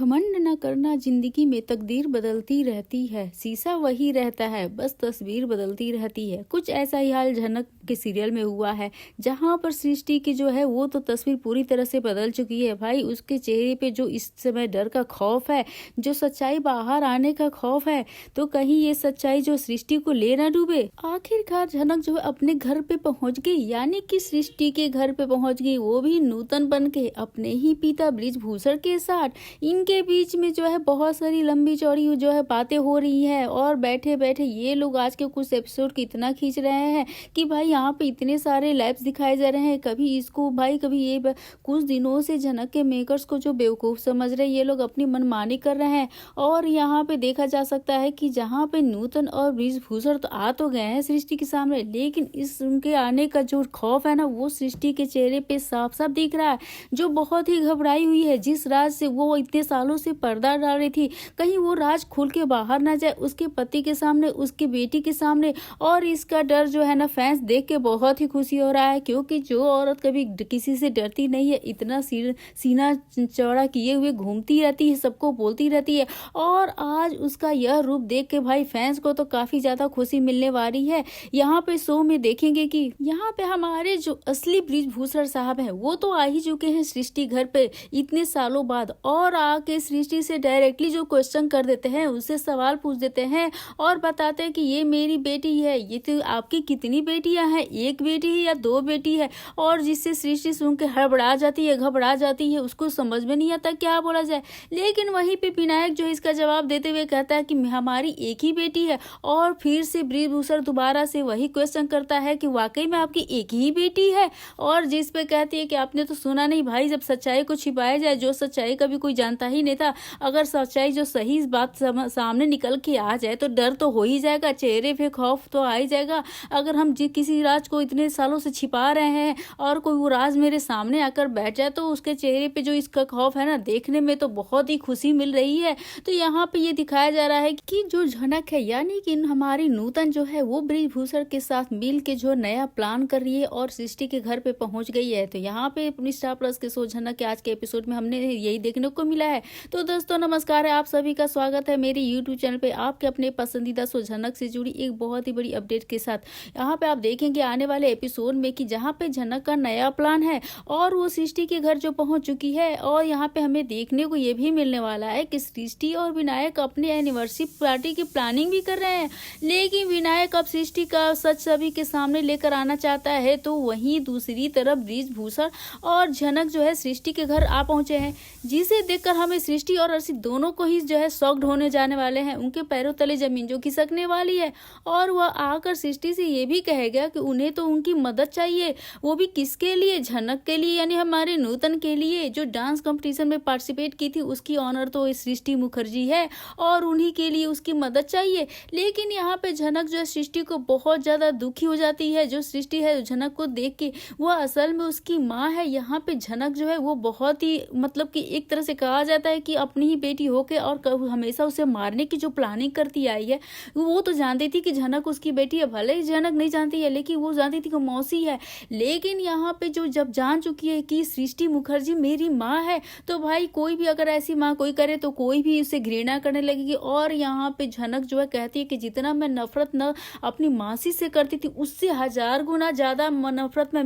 घमंड न करना, जिंदगी में तकदीर बदलती रहती है, शीशा वही रहता है, बस तस्वीर बदलती रहती है। कुछ ऐसा ही हाल झनक के सीरियल में हुआ है, जहां पर सृष्टि की जो है वो तो तस्वीर पूरी तरह से बदल चुकी है। भाई उसके चेहरे पे जो इस समय डर का खौफ है, जो सच्चाई बाहर आने का खौफ है, तो कहीं ये सच्चाई जो सृष्टि को ले ना डूबे। आखिरकार झनक जो है अपने घर पे पहुंच गई, यानी कि सृष्टि के घर पे पहुंच गई, वो भी नूतन बन के अपने ही पिता बृजभूषण के साथ। इनके बीच में जो है बहुत सारी लंबी चौड़ी जो है बातें हो रही है, और बैठे बैठे ये लोग आज के कुछ एपिसोड कितना खींच रहे हैं कि भाई यहाँ पे इतने सारे लैब्स दिखाए जा रहे हैं। कभी इसको भाई, कभी ये कुछ दिनों से झनक के मेकर्स को जो बेवकूफ समझ रहे, ये लोग अपनी मनमानी कर रहे हैं। और यहाँ पे देखा जा सकता है कि जहाँ पे नूतन और बृजभूषण तो आ तो गए हैं सृष्टि के सामने, लेकिन इस उनके आने का जो खौफ है ना, वो सृष्टि के चेहरे पे साफ साफ दिख रहा है, जो बहुत ही घबराई हुई है। जिस राज से वो इतने सालों से पर्दा डाल रही थी, कहीं वो राज खुल के बाहर ना जाए उसके पति के सामने, उसकी बेटी के सामने। और इसका डर जो है ना, फैंस देख के बहुत ही खुशी हो रहा है, क्योंकि जो औरत कभी किसी से डरती नहीं है, इतना सीना चौड़ा किए हुए घूमती रहती है, सबको बोलती रहती है, और आज उसका यह रूप देख के भाई फैंस को तो काफी ज्यादा खुशी मिलने वाली है। यहाँ पे शो में देखेंगे कि यहाँ पे हमारे जो असली बृजभूषण साहब हैं, वो तो आ ही चुके हैं सृष्टि घर पे इतने सालों बाद, और आके सृष्टि से डायरेक्टली जो क्वेश्चन कर देते हैं, उससे सवाल पूछ देते हैं और बताते हैं कि ये मेरी बेटी है। ये तो आपकी कितनी बेटियां हैं, एक बेटी है या दो बेटी है? और जिससे सृष्टि सुन के हड़बड़ा जाती है, घबरा जाती है, उसको समझ में नहीं आता क्या बोला जाए। लेकिन वहीं पे विनायक जो इसका जवाब देते हुए कहता है कि हमारी एक ही बेटी है। और फिर से बृजभूषण दोबारा से वही क्वेश्चन करता है कि वाकई में आपकी एक ही बेटी है? और जिस पे कहती है कि आपने तो सुना नहीं भाई, जब सच्चाई को छिपाया जाए, जो सच्चाई कभी कोई जानता ही नहीं था, अगर सच्चाई जो सही बात सामने निकल के आ जाए तो डर तो हो ही जाएगा, चेहरे पे खौफ तो आ ही जाएगा। अगर हम किसी राज को इतने सालों से छिपा रहे हैं और कोई वो राज मेरे सामने आकर बैठ जाए, तो उसके चेहरे पे जो इसका खौफ है ना, देखने में तो बहुत ही खुशी मिल रही है। तो यहाँ पे ये दिखाया जा रहा है कि जो झनक है, यानी कि हमारी नूतन जो है, वो बृजभूषण के साथ मिल के जो नया प्लान कर रही है और सृष्टि के घर पे पहुंच गई है। तो यहाँ पे अपनी स्टार प्लस के शो झनक के आज के एपिसोड में हमने यही देखने को मिला है। तो दोस्तों नमस्कार है, आप सभी का स्वागत है मेरे यूट्यूब चैनल पे आपके अपने पसंदीदा शो झनक से जुड़ी एक बहुत ही बड़ी अपडेट के साथ। यहाँ पे आप देखेंगे आने वाले एपिसोड में कि जहाँ पे झनक का नया प्लान है और वो सृष्टि के घर जो पहुंच चुकी है, और यहाँ पे हमें देखने को ये भी मिलने वाला है कि सृष्टि और विनायक अपने एनिवर्सरी पार्टी की प्लानिंग भी कर रहे हैं। लेकिन विनायक अब सृष्टि का सच सभी के सामने लेकर आना चाहता है, तो वहीं दूसरी तरफ बृजभूषण और झनक जो है सृष्टि के घर आ पहुंचे हैं, जिसे देखकर हमें सृष्टि और अर्षि दोनों को ही जो है शॉक्ड होने जाने वाले हैं। उनके पैरों तले जमीन जो खिसकने वाली है, और वह आकर सृष्टि से ये भी कहेगा कि उन्हें तो उनकी मदद चाहिए। वो भी किसके लिए? झनक के लिए, यानी हमारे नूतन के लिए, जो डांस कंपटीशन में पार्टिसिपेट की थी, उसकी ऑनर तो सृष्टि मुखर्जी है, और उन्हीं के लिए उसकी मदद चाहिए। लेकिन यहाँ पे झनक जो है सृष्टि को बहुत ज्यादा दुखी हो जाती है। जो सृष्टि है झनक को देख के, वह असल में उसकी माँ है। यहाँ पे झनक जो है वो बहुत ही मतलब कि एक तरह से कहा जाता है कि अपनी ही बेटी होके और हमेशा उसे मारने की जो प्लानिंग करती आई है, वो तो जानती थी कि झनक उसकी बेटी है। भले ही झनक नहीं जानती है, लेकिन वो जानती थी कि मौसी है। लेकिन यहाँ पे जो जब जान चुकी है कि सृष्टि मुखर्जी मेरी माँ है, तो भाई कोई भी अगर ऐसी माँ कोई करे तो कोई भी उसे घृणा करने लगेगी। और यहाँ पे झनक जो है कहती है कि जितना मैं नफरत न अपनी मासी से करती थी, उससे 1000 गुना ज्यादा नफरत मैं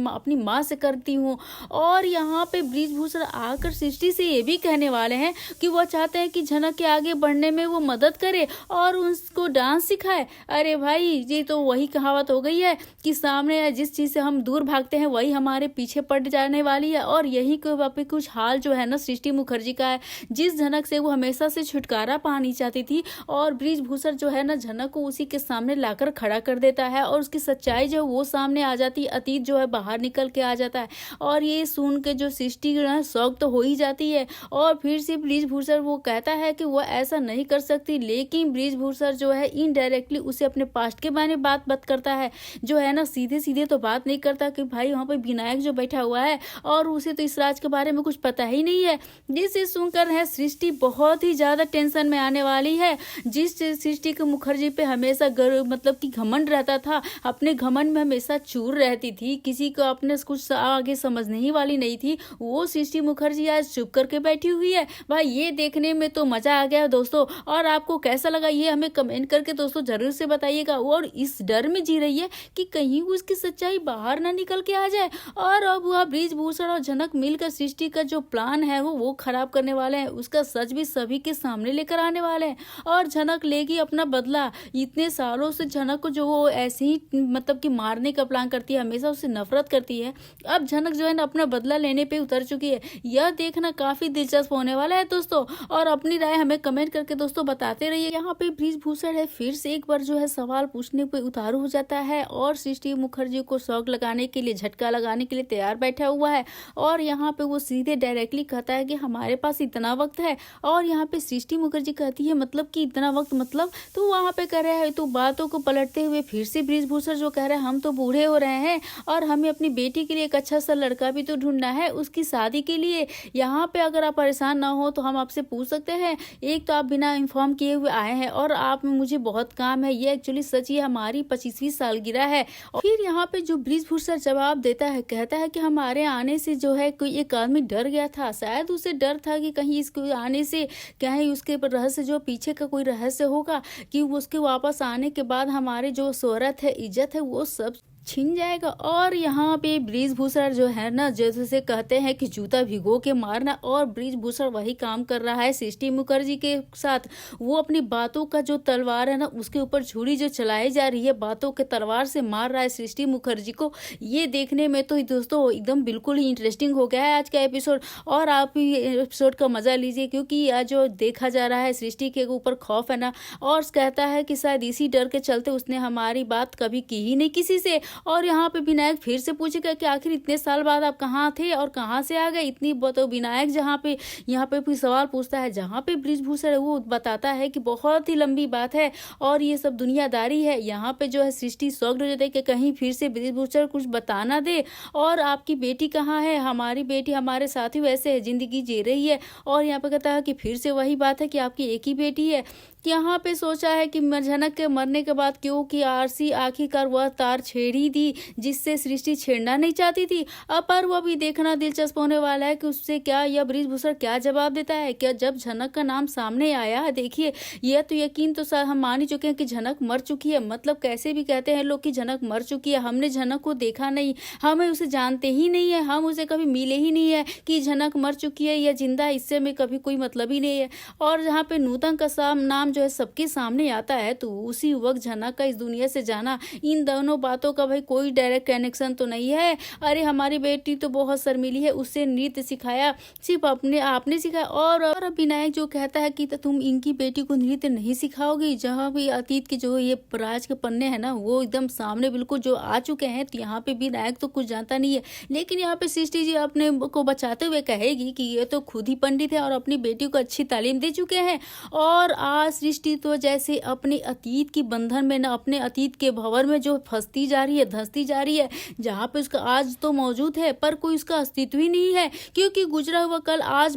अपनी माँ से करती हूँ। और यहाँ पे बृजभूषण आकर सृष्टि से ये भी कहने वाले हैं कि वो चाहते हैं कि झनक के आगे बढ़ने में वो मदद करे और उसको डांस सिखाए। अरे भाई, ये तो वही कहावत हो गई है कि सामने जिस चीज से हम दूर भागते हैं, वही हमारे पीछे पड़ जाने वाली है। और यही पे कुछ हाल जो है ना सृष्टि मुखर्जी का है, जिस झनक से वो हमेशा से छुटकारा पानी चाहती थी, और बृजभूषण जो है ना झनक को उसी के सामने लाकर खड़ा कर देता है, और उसकी सच्चाई जो वो सामने आ जाती है, अतीत जो है बाहर निकल के आ जाता है। और ये सुन के जो सृष्टि शौक तो हो ही जाती है, और फिर से बृजभूषण वो कहता है कि वो ऐसा नहीं कर सकती। लेकिन बृजभूषण जो है इनडायरेक्टली उसे अपने पास्ट के बारे में बात करता है, जो है ना सीधे सीधे तो बात नहीं करता कि भाई वहाँ पे विनायक जो बैठा हुआ है और उसे तो इस राज के बारे में कुछ पता ही नहीं है। जिसे सुनकर है सृष्टि बहुत ही ज्यादा टेंशन में आने वाली है। जिस सृष्टि के मुखर्जी पे हमेशा गर्व मतलब कि घमंड रहता था, अपने घमंड में हमेशा चूर रहती थी, किसी को अपने कुछ आगे समझने ही वाली नहीं थी, वो सृष्टि मुखर्जी आज चुप करके बैठी हुई हुई है। भाई ये देखने में तो मजा आ गया दोस्तों। और आपको कैसा लगा ये हमें कमेंट करके दोस्तों जरूर से बताइएगा। और इस डर में जी रही है कि कहीं उसकी सच्चाई बाहर ना निकल के आ जाए और अब वह बृजभूषण और जनक मिलकर सृष्टि का जो प्लान है वो खराब करने वाले हैं। उसका सच भी सभी के सामने लेकर आने वाले हैं और जनक लेगी अपना बदला। इतने सालों से जनक को जो वो ऐसे ही मतलब कि मारने का प्लान करती है, हमेशा उससे नफरत करती है, अब जनक जो है ना अपना बदला लेने पे उतर चुकी है। यह देखना काफी दिलचस्प होने वाला है दोस्तों। और अपनी राय हमें कमेंट करके दोस्तों बताते रहिए। यहाँ पे बृजभूषण है फिर से एक बार जो है सवाल पूछने पे उतारू हो जाता है और सृष्टि मुखर्जी को शौक लगाने के लिए, झटका लगाने के लिए तैयार बैठा हुआ है। और यहाँ पे वो सीधे डायरेक्टली कहता है कि हमारे पास इतना वक्त है। और यहाँ पे सृष्टि मुखर्जी कहती है मतलब कि इतना वक्त मतलब, तो वहाँ पे कह रहा है तो बातों को पलटते हुए फिर से बृजभूषण जो कह रहा है हम तो बूढ़े हो रहे हैं और हमें अपनी बेटी के लिए एक अच्छा सा लड़का भी तो ढूंढना है उसकी शादी के लिए। यहाँ पे अगर आप परेशान ना हो तो हम आपसे पूछ सकते हैं, एक तो आप बिना इन्फॉर्म किए हुए आए हैं और आप में मुझे बहुत काम है, ये एक्चुअली सच ही हमारी 25वीं सालगिरह है। और फिर यहाँ पे जो बृजभूषण जवाब देता है, कहता है कि हमारे आने से जो है कोई एक आदमी डर गया था, शायद उसे डर था कि कहीं इसको आने से कहीं उसके रहस्य जो पीछे का कोई रहस्य होगा कि उसके वापस आने के बाद हमारे जो शोहरत है, इज्जत है, वो सब छिन जाएगा। और यहाँ पे बृजभूषण जो है ना जैसे कहते हैं कि जूता भिगो के मारना, और बृजभूषण वही काम कर रहा है सृष्टि मुखर्जी के साथ। वो अपनी बातों का जो तलवार है ना उसके ऊपर छुरी जो चलाई जा रही है, बातों के तलवार से मार रहा है सृष्टि मुखर्जी को। ये देखने में तो दोस्तों एकदम बिल्कुल ही इंटरेस्टिंग हो गया है आज का एपिसोड। और आप भी एपिसोड का मजा लीजिए क्योंकि आज जो देखा जा रहा है सृष्टि के ऊपर खौफ है ना, और कहता है कि शायद इसी डर के चलते उसने हमारी बात कभी की ही नहीं किसी से। और यहाँ पे विनायक फिर से पूछेगा कि आखिर इतने साल बाद आप कहाँ थे और कहाँ से आ गए इतनी। तो विनायक जहाँ पे यहाँ पे कोई सवाल पूछता है, जहाँ पे बृजभूषण वो बताता है कि बहुत ही लंबी बात है और ये सब दुनियादारी है। यहाँ पे जो है सृष्टि शॉक्ड हो जाती है कि कहीं फिर से बृजभूषण कुछ बता ना दे। और आपकी बेटी कहाँ है, हमारी बेटी हमारे साथ ही वैसे है, जिंदगी जी रही है। और यहाँ पे कहता है कि फिर से वही बात है कि आपकी एक ही बेटी है। यहाँ पे सोचा है कि जनक के मरने के बाद क्यों कि आरसी आखिरकार वह तार छेड़ ही दी जिससे सृष्टि छेड़ना नहीं चाहती थी। अब पर वह भी देखना दिलचस्प होने वाला है कि उससे क्या यह बृजभूषण क्या जवाब देता है। क्या जब जनक का नाम सामने आया है, देखिए यह तो यकीन तो हम मान ही चुके हैं कि जनक मर चुकी है। मतलब कैसे भी कहते हैं लोग कि जनक मर चुकी है, हमने जनक को देखा नहीं, हमें उसे जानते ही नहीं है, हम उसे कभी मिले ही नहीं है कि जनक मर चुकी है या जिंदा, इससे में कभी कोई मतलब ही नहीं है। और जहाँ पे नूतन का नाम जो है सबके सामने आता है तो उसी वक्त जनक का इस दुनिया से जाना, इन दोनों बातों का भाई कोई डायरेक्ट कनेक्शन तो नहीं है। अरे हमारी बेटी तो बहुत शर्मीली है, उससे नृत्य सिखाया सिर्फ अपने आपने सिखाया। और विनायक जो कहता है कि तुम इनकी बेटी को नृत्य नहीं सिखाओगी, जहाँ भी अतीत के जो ये राज के पन्ने हैं ना वो एकदम सामने बिल्कुल जो आ चुके हैं। तो यहाँ पे विनायक तो कुछ जानता नहीं है, लेकिन यहाँ पे सृष्टि जी अपने को बचाते हुए कहेगी कि ये तो खुद ही पंडित है और अपनी बेटी को अच्छी तालीम दे चुके हैं। और आज सृष्टि तो जैसे अपने अतीत की बंधन में ना, अपने अतीत के भंवर में जो फंसती जा रही है, धंसती जा रही है, जहाँ पे उसका आज तो मौजूद है पर कोई उसका अस्तित्व ही नहीं है क्योंकि गुजरा हुआ कल आज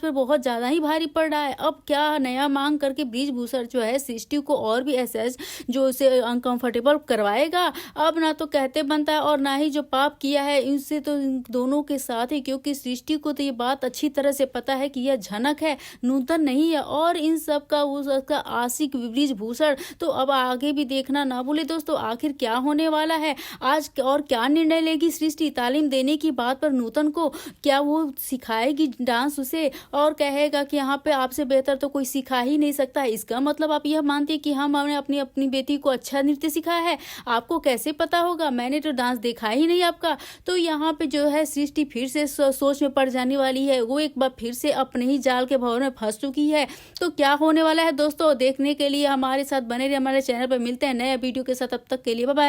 पर बहुत ज्यादा ही भारी पड़ रहा है। अब क्या नया मांग करके बृजभूषण जो है सृष्टि को और भी ऐसे जो उसे अनकंफर्टेबल करवाएगा। अब ना तो कहते बनता है और ना ही जो पाप किया है इनसे तो दोनों के साथ ही, क्योंकि सृष्टि को तो ये बात अच्छी तरह से पता है कि यह जनक है, नूतन नहीं है। और इन सब का उसका आशिक बृजभूषण। तो अब आगे भी देखना ना भूले दोस्तों आखिर क्या होने वाला है आज और क्या निर्णय लेगी सृष्टि तालीम देने की बात पर नूतन को। क्या वो सिखाएगी डांस उसे और कहेगा कि यहाँ पे आपसे बेहतर तो कोई सिखा ही नहीं सकता। इसका मतलब आप यह मानती है कि हमने अपनी बेटी को अच्छा नृत्य सिखाया है? आपको कैसे पता होगा, मैंने तो डांस देखा ही नहीं आपका। तो यहाँ पे जो है सृष्टि फिर से सोच में पड़ जाने वाली है, वो एक बार फिर से अपने ही जाल के भंवर में फंस चुकी है। तो क्या होने वाला है दोस्तों देखने के लिए हमारे साथ बने रहिए, हमारे चैनल पर मिलते हैं नए वीडियो के साथ। तब तक के लिए बाय बाय।